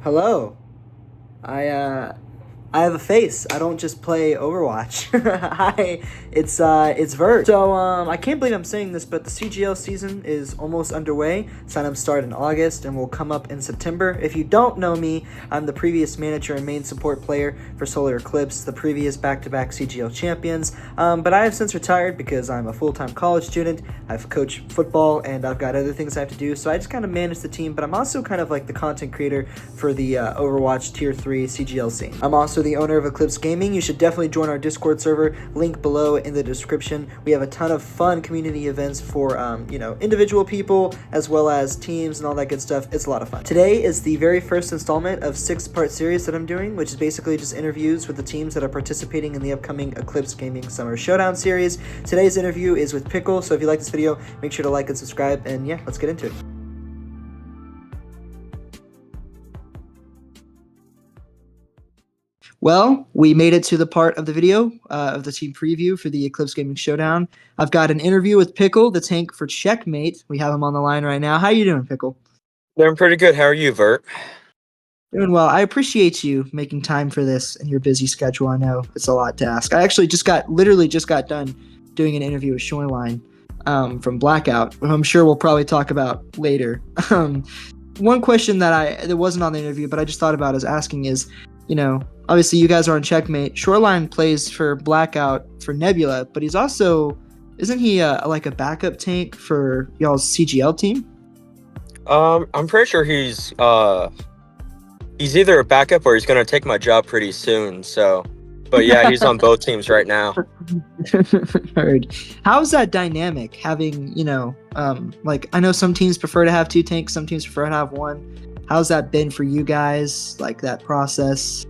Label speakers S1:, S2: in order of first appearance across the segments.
S1: Hello. I have a face. I don't just play Overwatch. Hi, it's Vert. So I can't believe I'm saying this, but the CGL season is almost underway. Sign-ups start in August and will come up in September. If you don't know me, I'm the previous manager and main support player for Solar Eclipse, the previous back-to-back CGL champions. But I have since retired because I'm a full-time college student. I've coached football and I've got other things I have to do. So I just kind of manage the team, but I'm also kind of like the content creator for the Overwatch Tier 3 CGL scene. I'm also the owner of Eclipsed Gaming. You should definitely join our Discord server, link below in the description. We have a ton of fun community events for, individual people as well as teams and all that good stuff. It's a lot of fun. Today is the very first installment of 6-part series that I'm doing, which is basically just interviews with the teams that are participating in the upcoming Eclipsed Gaming Summer Showdown series. Today's interview is with Pickle, so if you like this video, make sure to like and subscribe, and yeah, let's get into it. Well, we made it to the part of the video of the team preview for the Eclipse Gaming Showdown. I've got an interview with Pickle, the tank for Checkmate. We have him on the line right now. How you doing, Pickle?
S2: Doing pretty good. How are you, Vert?
S1: Doing well. I appreciate you making time for this in your busy schedule. I know it's a lot to ask. I actually literally just got done doing an interview with Showdown from Blackout, who I'm sure we'll probably talk about later. One question that wasn't on the interview, but I just thought about as asking is, obviously you guys are on Checkmate. Shoreline plays for Blackout for Nebula, but isn't he like a backup tank for y'all's CGL team?
S2: I'm pretty sure he's either a backup or he's gonna take my job pretty soon. But yeah, he's on both teams right now.
S1: Heard. How's that dynamic having, I know some teams prefer to have 2 tanks, some teams prefer to have 1. How's that been for you guys, like that process?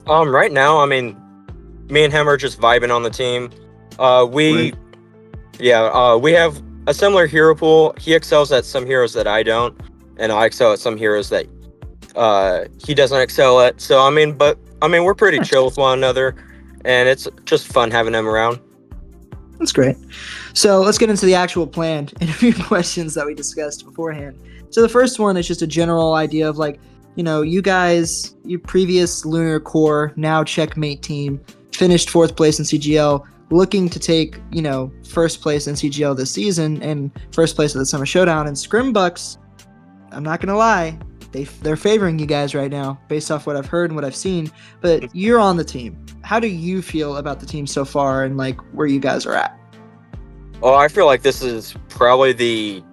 S2: Right now, I mean, me and him are just vibing on the team. We have a similar hero pool. He excels at some heroes that I don't, and I excel at some heroes that he doesn't excel at. So we're pretty chill with one another, and it's just fun having him around.
S1: That's great. So let's get into the actual planned interview questions that we discussed beforehand. So the first one is just a general idea of you guys, your previous Lunar Core, now Checkmate team, finished 4th place in CGL, looking to take, 1st place in CGL this season and 1st place at the Summer Showdown. And Scrim Bucks, I'm not going to lie, they're favoring you guys right now based off what I've heard and what I've seen. But you're on the team. How do you feel about the team so far and where you guys are at?
S2: Well, I feel like this is probably the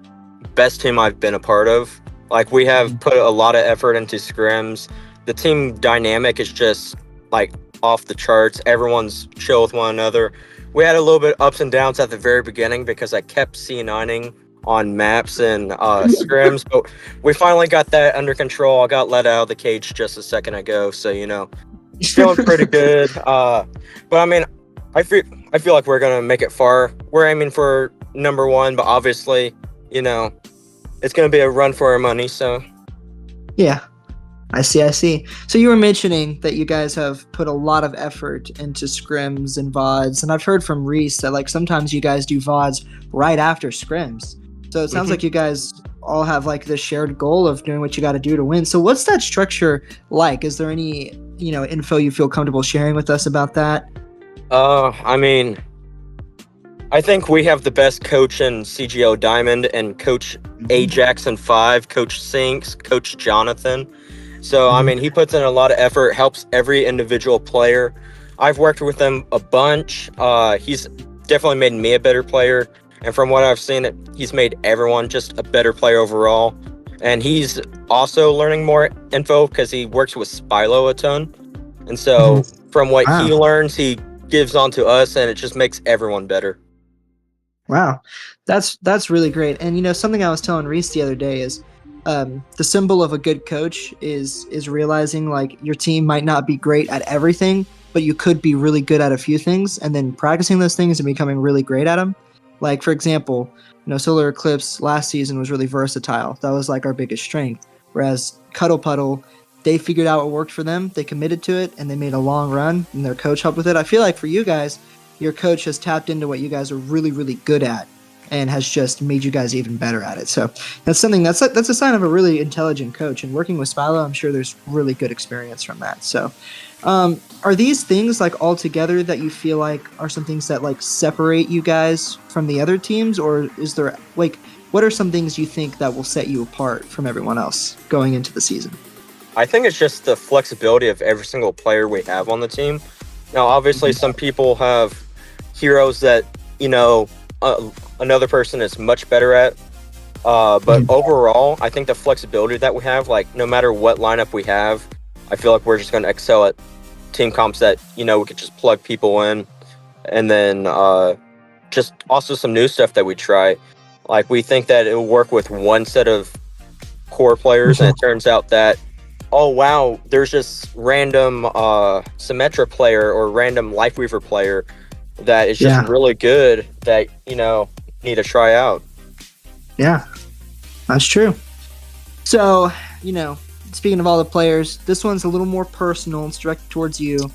S2: best team I've been a part of. We have put a lot of effort into scrims. The team dynamic is just off the charts. Everyone's chill with one another. We had a little bit ups and downs at the very beginning because I kept C9ing on maps and scrims, but we finally got that under control. I got let out of the cage just a second ago, so feeling pretty good. But I feel like we're gonna make it far. We're aiming for number 1, but obviously, it's gonna be a run for our money. So
S1: yeah, I see. So you were mentioning that you guys have put a lot of effort into scrims and VODs, and I've heard from Reese that sometimes you guys do VODs right after scrims. So it sounds like you guys all have this shared goal of doing what you got to do to win. So what's that structure like? Is there any info you feel comfortable sharing with us about that?
S2: I think we have the best coach in CGO Diamond, and Coach Ajax and 5, Coach Sinks, Coach Jonathan. So, he puts in a lot of effort, helps every individual player. I've worked with him a bunch. He's definitely made me a better player. And from what I've seen, he's made everyone just a better player overall. And he's also learning more info because he works with Spylo a ton. And so from what he learns, he gives on to us, and it just makes everyone better.
S1: Wow, that's really great. And something I was telling Reese the other day is the symbol of a good coach is realizing your team might not be great at everything, but you could be really good at a few things, and then practicing those things and becoming really great at them. For example, Solar Eclipse last season was really versatile. That was our biggest strength. Whereas Cuddle Puddle, they figured out what worked for them, they committed to it, and they made a long run, and their coach helped with it. I feel like for you guys, your coach has tapped into what you guys are really, really good at and has just made you guys even better at it. So that's something that's a sign of a really intelligent coach. And working with Spilo, I'm sure there's really good experience from that. So are these things like all together that you feel like are some things that like separate you guys from the other teams, or is there like what are some things you think that will set you apart from everyone else going into the season?
S2: I think it's just the flexibility of every single player we have on the team. Now, obviously, some people have heroes that, another person is much better at. But overall, I think the flexibility that we have, like, no matter what lineup we have, I feel like we're just going to excel at team comps that, we could just plug people in. And then just also some new stuff that we try. Like, we think that it will work with one set of core players, and it turns out that, oh, wow, there's just random Symmetra player or random Lifeweaver player that is just really good that, need to try out.
S1: Yeah, that's true. So, speaking of all the players, this one's a little more personal. It's directed towards you.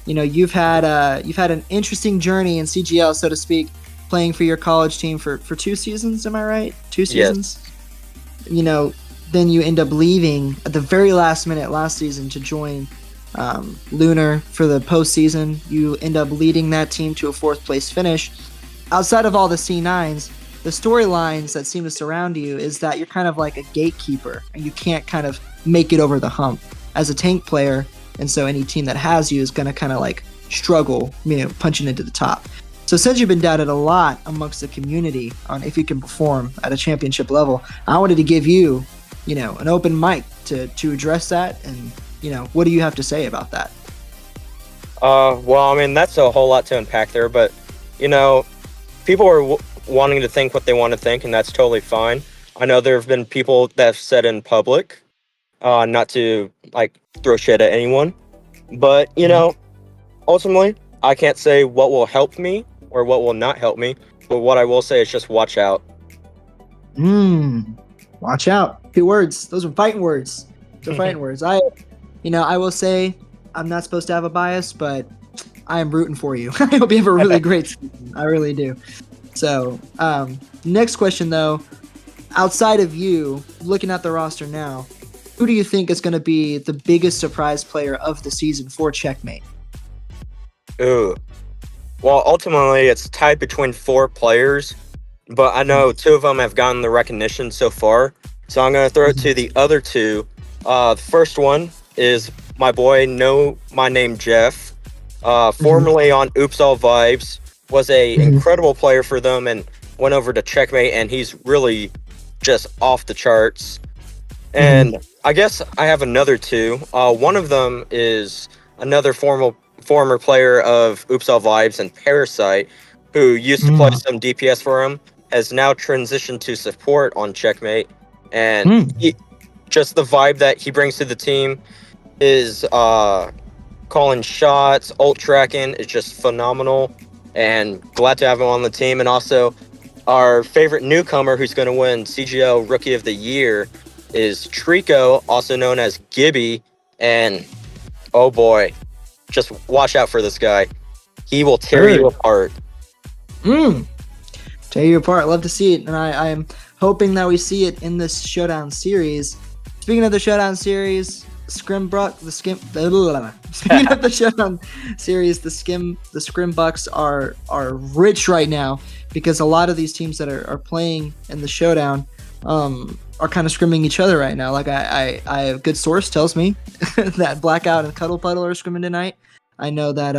S1: You've had an interesting journey in CGL, so to speak, playing for your college team for 2 seasons. Am I right? 2 seasons. Yes. Then you end up leaving at the very last minute last season to join Lunar for the postseason. You end up leading that team to a 4th place finish. Outside of all the C9s, the storylines that seem to surround you is that you're kind of like a gatekeeper and you can't kind of make it over the hump as a tank player. And so any team that has you is going to kind of like struggle, punching into the top. So since you've been doubted a lot amongst the community on if you can perform at a championship level, I wanted to give you, an open mic to address that. And, what do you have to say about that?
S2: Well, I mean, that's a whole lot to unpack there, but, people are wanting to think what they want to think, and that's totally fine. I know there have been people that have said in public, not to, like, throw shit at anyone, but, ultimately, I can't say what will help me or what will not help me, but what I will say is just watch out.
S1: Watch out. 2 words. Those are fighting words. Those are fighting words. I will say I'm not supposed to have a bias, but I am rooting for you. I hope you have a really great season. I really do. So, next question, though. Outside of you, looking at the roster now, who do you think is going to be the biggest surprise player of the season for Checkmate?
S2: Ooh. Well, ultimately, it's tied between 4 players, but I know 2 of them have gotten the recognition so far, so I'm going to throw it to the other 2. The first one is my boy, my name Jeff, formerly on Oops All Vibes, was a incredible player for them and went over to Checkmate, and he's really just off the charts. And I guess I have another 2. One of them is another former player of Oops All Vibes and Parasite, who used to play some DPS for him, has now transitioned to support on Checkmate, and just the vibe that he brings to the team is calling shots, ult tracking is just phenomenal, and glad to have him on the team. And also our favorite newcomer who's going to win CGL Rookie of the Year is Trico, also known as Gibby, and oh boy, just watch out for this guy. He will tear you apart.
S1: Tear you apart. Love to see it. And I am hoping that we see it in this Showdown series. Speaking of the Showdown series, Speaking of the Showdown series, the Scrim Bucks are rich right now because a lot of these teams that are playing in the Showdown are kind of scrimming each other right now. Like I a good source tells me that Blackout and Cuddle Puddle are scrimming tonight. I know that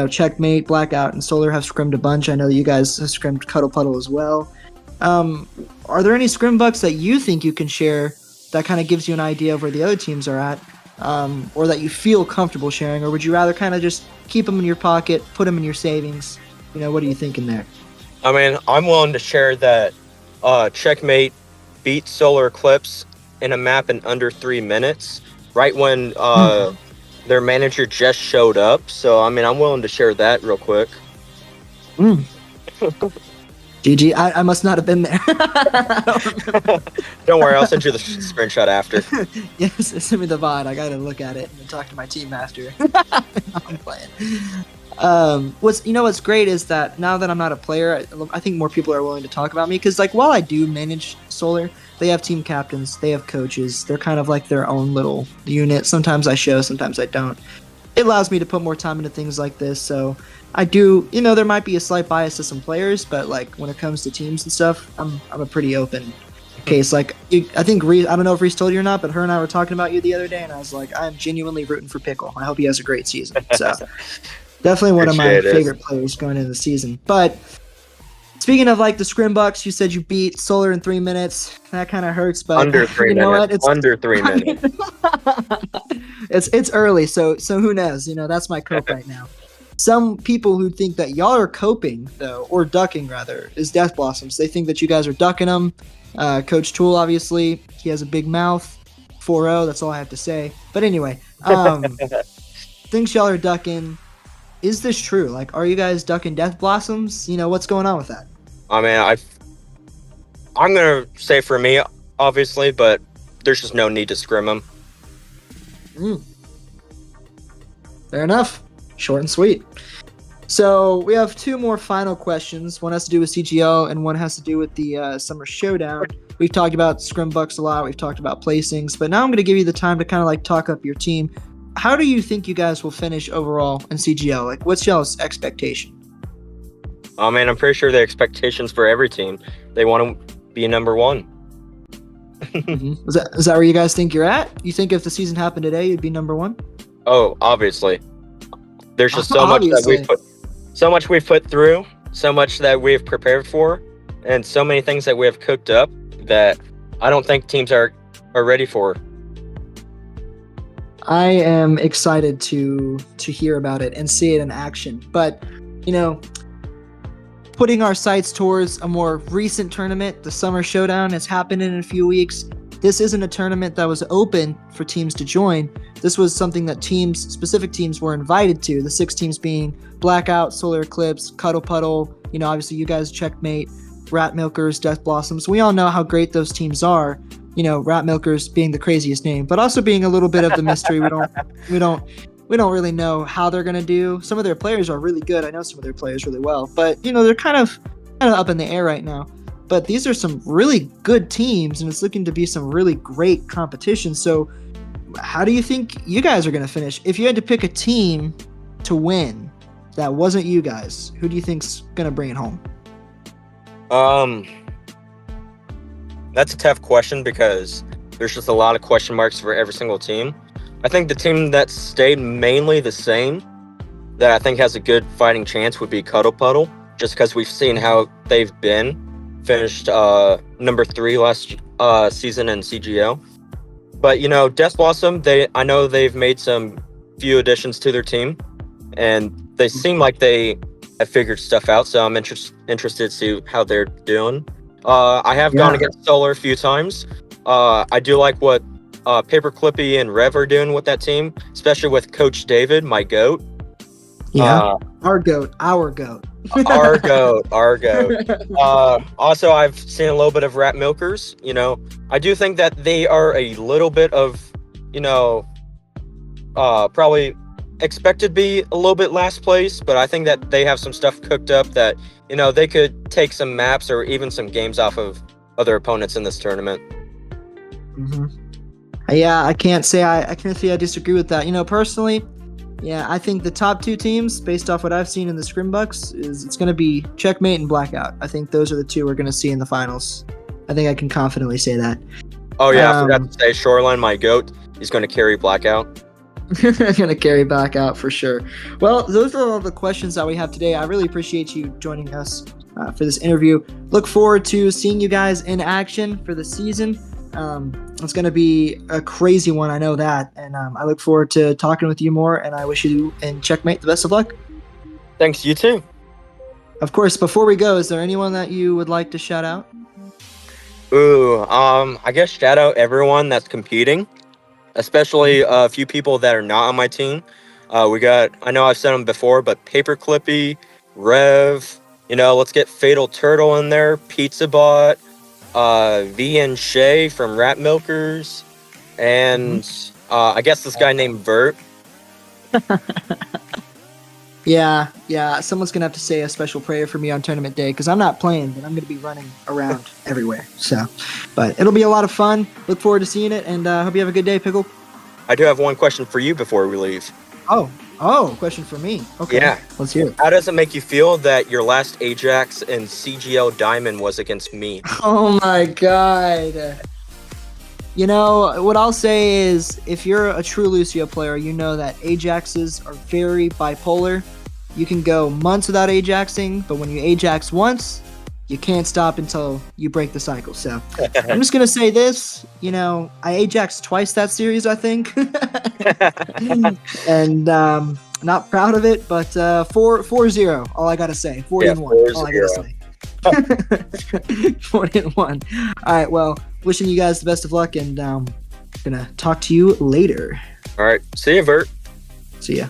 S1: Checkmate, Blackout, and Solar have scrimmed a bunch. I know that you guys have scrimmed Cuddle Puddle as well. Are there any Scrim Bucks that you think you can share that kind of gives you an idea of where the other teams are at, or that you feel comfortable sharing, or would you rather kind of just keep them in your pocket, put them in your savings? What are you thinking there?
S2: I mean, I'm willing to share that Checkmate beat Solar Eclipse in a map in under 3 minutes, right when their manager just showed up. So, I mean, I'm willing to share that real quick.
S1: Do GG. I must not have been there. I don't remember.
S2: Don't worry, I'll send you the screenshot after.
S1: Yes, send me the VOD. I gotta look at it and then talk to my team after. I'm playing. What's great is that now that I'm not a player, I think more people are willing to talk about me because like while I do manage Solar, they have team captains, they have coaches. They're kind of like their own little unit. Sometimes I show, sometimes I don't. It allows me to put more time into things like this, so I do. There might be a slight bias to some players, but like when it comes to teams and stuff, I'm a pretty open case. Like I think I don't know if Reese told you or not, but her and I were talking about you the other day, and I was like, I'm genuinely rooting for Pickle. I hope he has a great season. So definitely one of my favorite players going into the season. But speaking of like the Scrim Bucks, you said you beat Solar in 3 minutes. That kind of hurts, but
S2: under 3 minutes. What? It's under 3 minutes.
S1: It's early, so who knows? That's my cope right now. Some people who think that y'all are coping though, or ducking rather, is Death Blossoms. They think that you guys are ducking them. Coach Tool, obviously, he has a big mouth. 4-0. That's all I have to say. But anyway, thinks y'all are ducking. Is this true? Like, are you guys ducking Death Blossoms? What's going on with that?
S2: I mean, I'm gonna say for me, obviously, but there's just no need to scrim them.
S1: Fair enough. Short and sweet. So we have 2 more final questions. One has to do with CGL, and one has to do with the Summer Showdown. We've talked about Scrim Bucks a lot. We've talked about placings, but now I'm going to give you the time to kind of like talk up your team. How do you think you guys will finish overall in CGL? Like, what's y'all's expectation?
S2: Oh man, I'm pretty sure the expectations for every team, they want to be number 1.
S1: Mm-hmm. Is that where you guys think you're at? You think if the season happened today, you'd be number 1?
S2: Oh, obviously. There's just so much that we've put through, so much that we've prepared for, and so many things that we have cooked up that I don't think teams are ready for.
S1: I am excited to hear about it and see it in action. But, putting our sights towards a more recent tournament, the Summer Showdown has happened in a few weeks. This isn't a tournament that was open for teams to join. This was something that specific teams were invited to, the 6 teams being Blackout, Solar Eclipse, Cuddle Puddle, obviously you guys, Checkmate, Rat Milkers, Death Blossoms. We all know how great those teams are. Rat Milkers being the craziest name, but also being a little bit of the mystery. We don't really know how they're gonna do. Some of their players are really good. I know some of their players really well, but they're kind of up in the air right now. But these are some really good teams, and it's looking to be some really great competition. So, how do you think you guys are gonna finish? If you had to pick a team to win that wasn't you guys, who do you think's gonna bring it home?
S2: That's a tough question because there's just a lot of question marks for every single team. I think the team that stayed mainly the same, that I think has a good fighting chance, would be Cuddle Puddle, just because we've seen how they've been. Finished number 3 last season in CGL. But Death Blossom, I know they've made some few additions to their team, and they seem like they have figured stuff out. So I'm interested to see how they're doing. I have gone against Solar a few times. I do like what Paper Clippy and Rev are doing with that team, especially with Coach David, my GOAT.
S1: Yeah, our GOAT.
S2: Our GOAT. Also, I've seen a little bit of Rat Milkers. I do think that they are a little bit of, probably expected to be a little bit last place, but I think that they have some stuff cooked up that, they could take some maps or even some games off of other opponents in this tournament.
S1: Mm-hmm. Yeah, I can't say I disagree with that. Personally, yeah, I think the top 2 teams, based off what I've seen in the Scrim Bucks, it's going to be Checkmate and Blackout. I think those are the 2 we're going to see in the finals. I think I can confidently say that.
S2: Oh yeah, I forgot to say Shoreline, my GOAT, is going to carry Blackout.
S1: Going to carry Blackout for sure. Well, those are all the questions that we have today. I really appreciate you joining us for this interview. Look forward to seeing you guys in action for the season. It's going to be a crazy one, I know that, and I look forward to talking with you more, and I wish you and Checkmate the best of luck.
S2: Thanks, you too.
S1: Of course, before we go, is there anyone that you would like to shout out?
S2: I guess shout out everyone that's competing, especially a few people that are not on my team. I know I've said them before, but Paper Clippy, Rev, Let's get Fatal Turtle in there, Pizza Bot, VN Shay from Rat Milkers, and I guess this guy named Vert.
S1: Yeah, someone's gonna have to say a special prayer for me on tournament day because I'm not playing, but I'm gonna be running around everywhere. So, but it'll be a lot of fun. Look forward to seeing it, and hope you have a good day, Pickle.
S2: I do have one question for you before we leave.
S1: Oh, question for me. Okay,
S2: Yeah.
S1: let's hear it.
S2: How does it make you feel that your last Ajax in CGL Diamond was against me?
S1: Oh my god. What I'll say is, if you're a true Lucio player, you know that Ajaxes are very bipolar. You can go months without Ajaxing, but when you Ajax once, you can't stop until you break the cycle. So I'm just going to say this, I Ajaxed twice that series, I think. And not proud of it, but 4-0, all I got to say. 40-1, all I got to say. 41. All right, well, wishing you guys the best of luck, and gonna talk to you later.
S2: All right, see you, Vert.
S1: See ya.